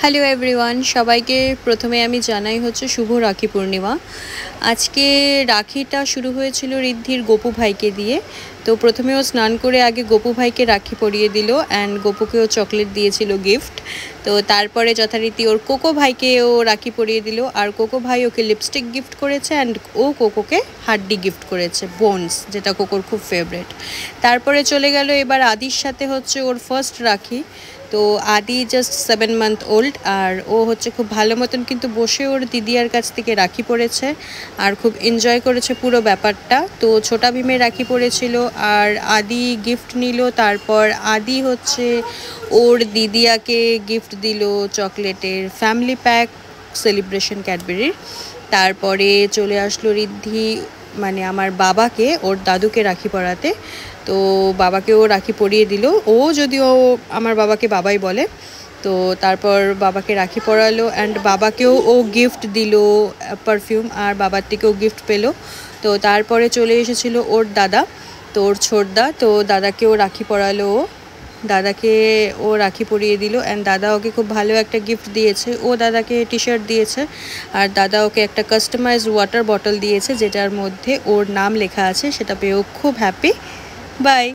Hello everyone, সবাইকে প্রথমে আমি জানাই হচ্ছে শুভ রাখি পূর্ণিমা। আজকে রাখিটা শুরু হয়েছিল ঋদ্ধির গোপু ভাইকে দিয়ে। তো প্রথমে ও স্নান করে আগে গোপু ভাইকে রাখি পরিয়ে দিল অ্যান্ড গোপুকেও চকলেট দিয়েছিল গিফট। তো তারপরে যথারীতি ওর কোকো ভাইকেও রাখি পরিয়ে দিল, আর কোকো ভাই ওকে লিপস্টিক গিফট করেছে অ্যান্ড ও কোকোকে হাড্ডি গিফট করেছে, বোনস, যেটা কোকোর খুব ফেভারেট। তারপরে চলে গেল এবার আদির সাথে হচ্ছে ওর ফার্স্ট রাখি। তো আদি জাস্ট 7 মান্থ ওল্ড, আর ও হচ্ছে খুব ভালো মতন কিন্তু বসে ওর দিদিয়ার কাছ থেকে রাখি পরেছে আর খুব এনজয় করেছে পুরো ব্যাপারটা। তো ছোটা ভীমে রাখি পরেছিল আর আদি গিফট নিল। তারপর আদি হচ্ছে ওর দিদিয়াকে গিফট দিল চকলেটের ফ্যামিলি প্যাক সেলিব্রেশন ক্যাডবেরির। তারপরে চলে আসলো ঋদ্ধি মানে আমার বাবাকে ওর দাদুকে রাখি পরাতে। তো বাবাকেও রাখি পরিয়ে দিল, ও যদিও আমার বাবাকে বাবাই বলে। তো তারপর বাবাকে রাখি পরালো অ্যান্ড বাবাকেও ও গিফট দিল পারফিউম, আর বাবার থেকেও গিফট পেলো। তো তারপরে চলে এসেছিল ওর দাদা, তো ওর ছোটদা, তো দাদাকেও রাখি পরালো ও। দাদাকে ও রাখি পরিয়ে দিল অ্যান্ড দাদা ওকে খুব ভালো একটা গিফট দিয়েছে। ও দাদাকে টি শার্ট দিয়েছে আর দাদা ওকে একটা কাস্টমাইজড ওয়াটার বটল দিয়েছে যেটার মধ্যে ওর নাম লেখা আছে, সেটা পেয়েও খুব হ্যাপি। বাই।